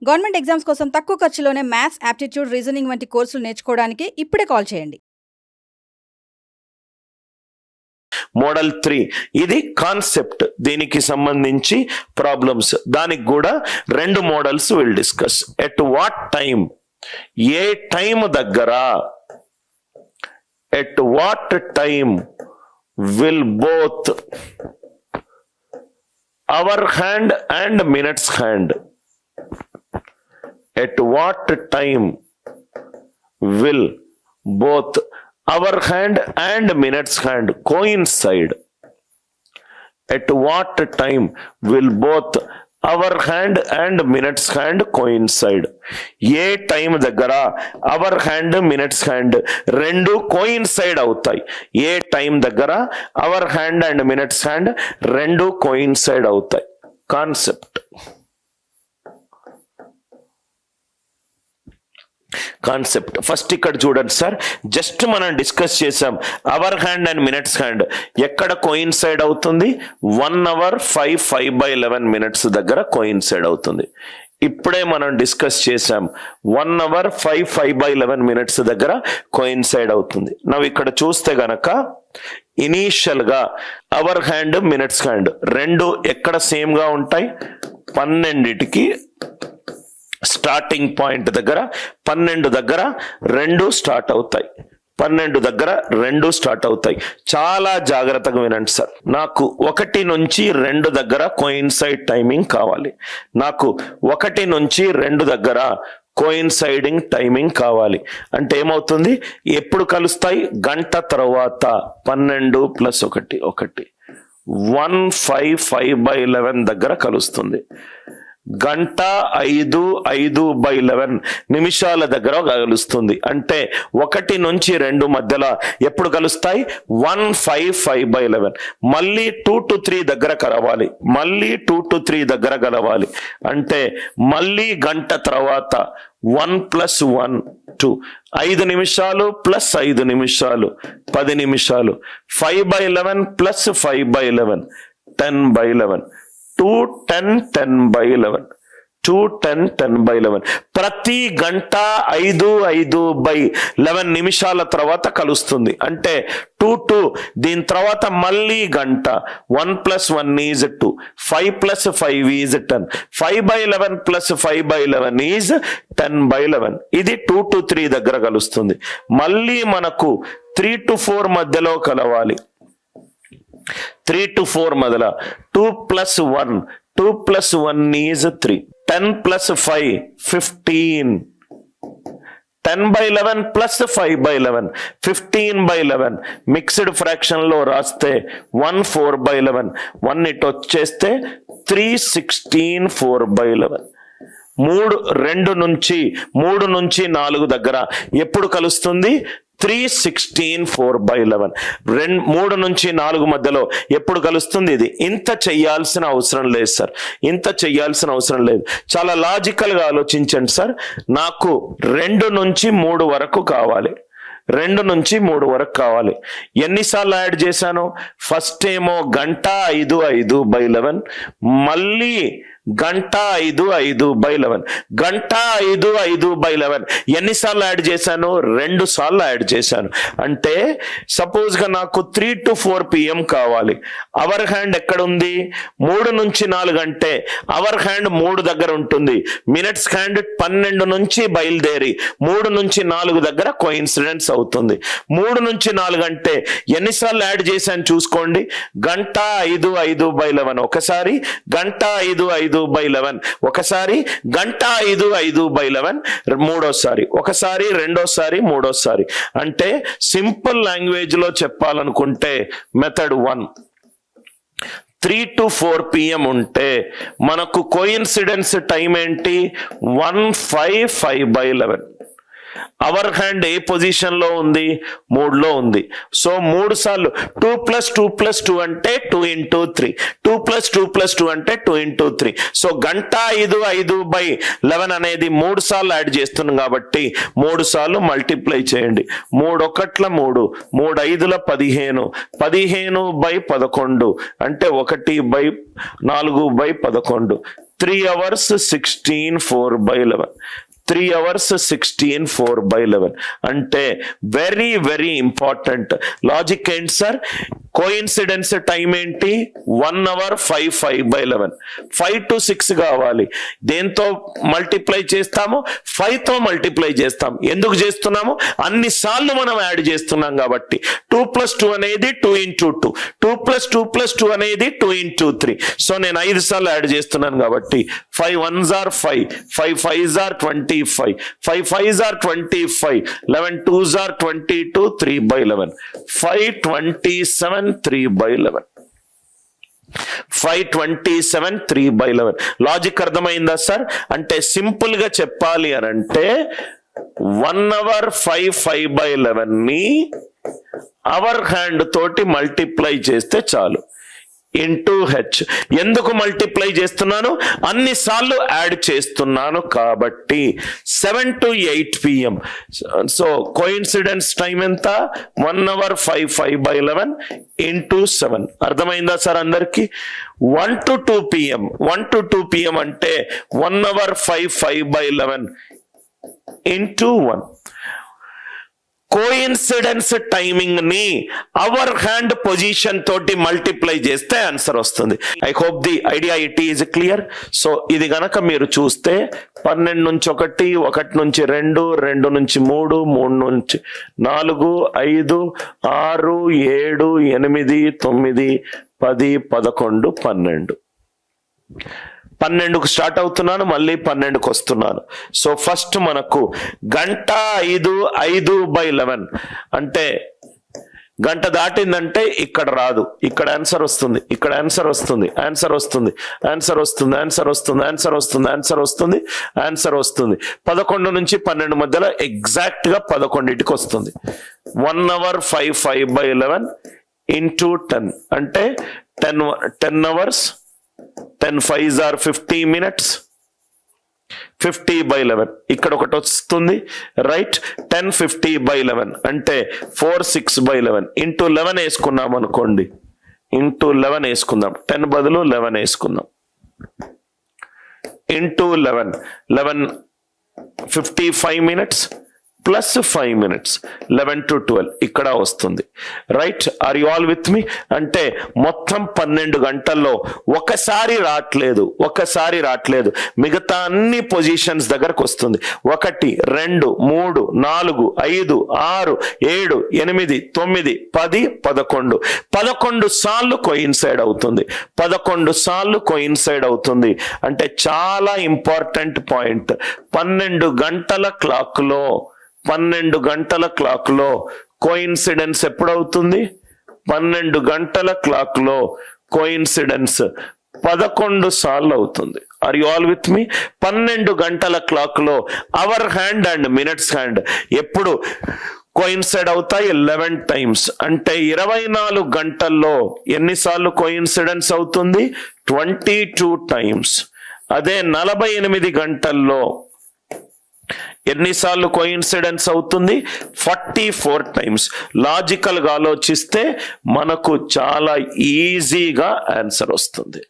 Government exams కోసం తక్కువ ఖర్చులోనే maths, aptitude, reasoning వంటి కోర్సులు నేర్చుకోవడానికి ఇప్పుడే కాల్ చేయండి. మోడల్ 3 ఇది కాన్సెప్ట్, దీనికి సంబంధించి ప్రాబ్లమ్స్, దానికి కూడా 2 models will discuss. At what time, ఏ టైం దగ్గర, at what time will both hour hand and minutes hand, at what time will both our hand and minutes hand coincide? At what time will both our hand and minutes hand coincide? ఏ time దగ్గర hour hand minutes hand రెండు coincide అవుతాయి. ఏ time దగ్గర hour hand and minutes hand రెండు coincide అవుతాయి. Concept first ఇక్కడ చూడండి సార్, జస్ట్ మనం డిస్కస్ చేసాం hour hand and minutes hand ఎక్కడ కోయిన్సైడ్ అవుతుంది, 1 hour 5/11 minutes దగ్గర కోయిన్సైడ్ అవుతుంది. ఇప్పుడే మనం డిస్కస్ చేసాం 1 hour 5/11 minutes దగ్గర కోయిన్సైడ్ అవుతుంది. నవ్వు ఇక్కడ చూస్తే గనక ఇనీషియల్ గా అవర్ హ్యాండ్ మినిట్స్ హ్యాండ్ రెండు ఎక్కడ సేమ్ గా ఉంటాయి, 12కి స్టార్టింగ్ పాయింట్ దగ్గర 12 దగ్గర రెండు స్టార్ట్ అవుతాయి. 12 దగ్గర రెండు స్టార్ట్ అవుతాయి. చాలా జాగ్రత్తగా వినండి సార్. నాకు 1 నుంచి 2 దగ్గర కోయిన్సైడ్ టైమింగ్ కావాలి. నాకు 1 నుంచి 2 దగ్గర కోయిన్సైడింగ్ టైమింగ్ కావాలి. అంటే ఏమవుతుంది, ఎప్పుడు కలుస్తాయి, గంట తర్వాత 12 + 1 1 5/11 దగ్గర కలుస్తుంది. గంట 5/11 నిమిషాల దగ్గర కలుస్తుంది. అంటే 1 నుంచి 2 మధ్యలో ఎప్పుడు కలుస్తాయి, 1 5/11. మళ్ళీ 2 to 3 దగ్గర కలవాలి, మళ్ళీ 2 to 3 దగ్గర కలవాలి. అంటే మళ్ళీ గంట తర్వాత 1 + 1 2, 5 నిమిషాలు ప్లస్ 5 నిమిషాలు 10 నిమిషాలు, 5/11 + 5/11 10/11, 2 10 10/11 2 10 10/11. ప్రతి గంట 5/11 నిమిషాల తర్వాత కలుస్తుంది. అంటే 2 2, దీని తర్వాత మళ్ళీ గంట, 1 + 1 is 2, 5 + 5 is 10, 5/11 + 5/11 is 10/11. ఇది 2 to 3 దగ్గర కలుస్తుంది. మళ్ళీ మనకు 3 to 4 మధ్యలో కలవాలి. 3 to 4 మధ్యలో 2 + 1 2 + 1 is 3, 10 + 5 15, 10/11 + 5/11 15/11. మిక్స్డ్ ఫ్రాక్షన్ లో రాస్తే 1 4/11, 1 ఇటు వచ్చేస్తే 3 16 4/11. 3 నుంచి 4 దగ్గర ఎప్పుడు కలుస్తుంది, 3 16 4/11. 3 నుంచి 4 మధ్యలో ఎప్పుడు కలుస్తుంది ఇది. ఇంత చెయ్యాల్సిన అవసరం లేదు సార్, ఇంత చెయ్యాల్సిన అవసరం లేదు. చాలా లాజికల్ గా ఆలోచించండి సార్. నాకు 2 నుంచి 3 వరకు కావాలి, 2 నుంచి 3 వరకు కావాలి. ఎన్నిసార్లు యాడ్ చేశాను, ఫస్ట్ ఏమో గంట 5/11, మళ్ళీ గంట 5/11, గంట 5/11 ఎన్నిసార్లు యాడ్ చేశాను, 2 సార్లు యాడ్ చేశాను. అంటే సపోజ్ గా నాకు 3 to 4 PM కావాలి. అవర్ హ్యాండ్ ఎక్కడ ఉంది, 3 నుంచి 4 అంటే అవర్ హ్యాండ్ 3 దగ్గర ఉంటుంది. మినిట్స్ హ్యాండ్ 12 నుంచి బయలుదేరి 3 నుంచి 4 దగ్గర కోయిన్సిడెన్స్ అవుతుంది. 3 నుంచి 4 అంటే ఎన్నిసార్లు యాడ్ చేశాను చూసుకోండి, గంట 5/11 ఒకసారి, గంట 5/11 ఒకసారి, గంట 5/11 మూడోసారి, ఒకసారి రెండోసారి మూడోసారి. అంటే సింపుల్ లాంగ్వేజ్ లో చెప్పాలనుకుంటే మెథడ్ 1, 3 to 4 PM ఉంటే మనకు కోయిన్సిడెన్స్ టైం ఏంటి, 1 5 5/11. అవర్ హ్యాండ్ ఏ పొజిషన్ లో ఉంది, 3లో ఉంది. సో 3 సార్లు 2 + 2 + 2 అంటే 2 × 3, 2 + 2 + 2 అంటే 2 × 3. సో గంట 5/11 అనేది 3 సార్లు యాడ్ చేస్తున్నాం కాబట్టి 3 సార్లు మల్టిప్లై చేయండి. 3 1 3, 3 5 15, 15/11 అంటే 1/4/11, 3 hours 16 4 by 11. 3 hours 16 4 by 11 అంటే వెరీ వెరీ ఇంపార్టెంట్. లాజిక్ ఏంటి సార్? కోఇన్సిడెన్స్ టైం ఏంటి? 1 hour 5 by 11. 5 to 6 కావాలి. దేంతో మల్టిప్లై చేస్తాము? 5 తో మల్టిప్లై చేస్తాం. ఎందుకు చేస్తున్నాము? అన్ని సార్లు మనం యాడ్ చేస్తున్నాం కాబట్టి. 2 plus 2 అనేది 2 into 2. 2 plus 2 అనేది 2 into 3. సో నేను 5 సార్లు యాడ్ చేస్తున్నాను కాబట్టి 5 1s are 5, 5 5s are 25, 5 5s are 25, 11 2s are 22, 3 by 11. 527 3 by 11. 527 3 by 11. Logic అర్థమైందా సార్? అంటే సింపుల్ గా చెప్పాలి అని అంటే 1 hour 5 by 11 ని అవర్ హ్యాండ్ తోటి మల్టిప్లై చేస్తే చాలు. Into H. ఎందుకు మల్టిప్లై చేస్తున్నాను? అన్ని సార్లు యాడ్ చేస్తున్నాను కాబట్టి. 7 to 8 PM. So coincidence time ఎంత? 1 hour 5 by 11 ఇంటూ 7. అర్థమైందా సార్ అందరికి? 1 to 2 PM. 1 to 2 PM అంటే 1 hour 5 by 11 into 1. Coincidence timing ని అవర్ హ్యాండ్ పొజిషన్ తోటి మల్టిప్లై చేస్తే ఆన్సర్ వస్తుంది. I hope the idea it is clear. So ఇది గనక మీరు చూస్తే 12 నుంచి 1, 1 నుంచి 2, 2 నుంచి 3, 3 నుంచి 4, 5, 6, 7, 8, 9, 10, 11, 12. 12కు స్టార్ట్ అవుతున్నాను, మళ్ళీ 12కు వస్తున్నాను. సో ఫస్ట్ మనకు గంట 5 by 11 అంటే గంట దాటిందంటే ఇక్కడ రాదు, ఇక్కడ ఆన్సర్ వస్తుంది, ఇక్కడ ఆన్సర్ వస్తుంది, ఆన్సర్ వస్తుంది, ఆన్సర్ వస్తుంది, ఆన్సర్ వస్తుంది, ఆన్సర్ వస్తుంది, ఆన్సర్ వస్తుంది, ఆన్సర్ వస్తుంది. 11 నుంచి 12 మధ్యలో ఎగ్జాక్ట్ గా 11కి వస్తుంది. 1 hour 5 by 11 ఇంటూ 10 అంటే 10 hours. 10 5s are 50 minutes. 50 by 11 ఇక్కడ ఒకటి వస్తుంది, రైట్? 10 50 by 11 అంటే 4 6 by 11 ఇంటూ 11 వేసుకున్నాం అనుకోండి. ఇంటూ 11 వేసుకుందాం, 10 బదులు 11 వేసుకుందాం. Into 11 55 minutes plus 5 minutes 11 to 12 ఇక్కడ వస్తుంది, right? Are you all with me? అంటే మొత్తం 12 గంటల్లో ఒకసారి రావట్లేదు, మిగతా అన్ని పొజిషన్స్ దగ్గరకు వస్తుంది. 1 2 3 4 5 6 7 8 9 10 11 11 సార్లు కోయిన్సైడ్ అవుతుంది. 11 సార్లు కోయిన్సైడ్ అవుతుంది అంటే చాలా ఇంపార్టెంట్ పాయింట్. 12 గంటల క్లాక్ లో కోయిన్సిడెన్స్ ఎప్పుడవుతుంది? 12 గంటల క్లాక్ లో కోయిన్సిడెన్స్ 11 సార్లు అవుతుంది. Are you all with me? 12 గంటల క్లాక్ లో hour hand and minutes hand ఎప్పుడు కోయిన్సైడ్ అవుతాయి? 11 times. అంటే 24 గంటల్లో ఎన్నిసార్లు కోయిన్సిడెన్స్ అవుతుంది? 22 times. అదే 48 గంటల్లో ఎన్నిసార్లు కోయిన్సిడెన్స్ అవుతుంది? 44 times. లాజికల్ గా ఆలోచిస్తే మనకు చాలా ఈజీగా ఆన్సర్ వస్తుంది.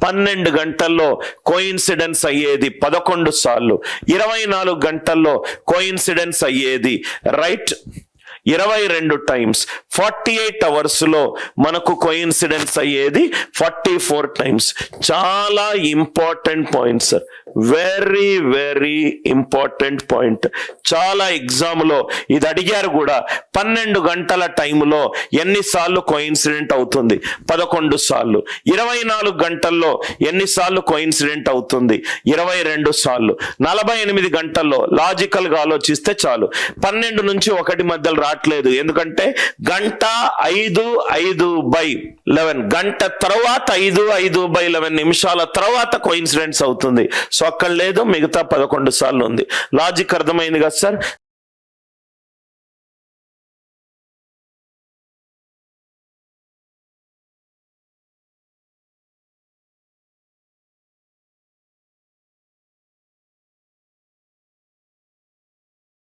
12 గంటల్లో కోయిన్సిడెన్స్ అయ్యేది 11 సార్లు, 24 గంటల్లో కోయిన్సిడెన్స్ అయ్యేది, రైట్, 22 times. 48 hours లో మనకు కోయిన్సిడెన్స్ అయ్యేది 44 times. చాలా important point sir, very very important point. చాలా ఎగ్జామ్ లో ఇది అడిగారు కూడా. 12 గంటల టైంలో ఎన్నిసార్లు కోయిన్సిడెంట్ అవుతుంది? 11 సార్లు. 24 గంటల్లో ఎన్నిసార్లు కోయిన్సిడెంట్ అవుతుంది? 22 సార్లు. 48 గంటల్లో లాజికల్ గా ఆలోచిస్తే చాలు. 12 నుంచి 1 మధ్యలో రావట్లేదు, ఎందుకంటే గంట 5 by 11 గంట తర్వాత 5 by 11 నిమిషాల తర్వాత కోయిన్సిడెన్స్ అవుతుంది. సో అక్కడ లేదు, మిగతా 11 సార్లు ఉంది. లాజిక్ అర్థమైంది కదా సార్?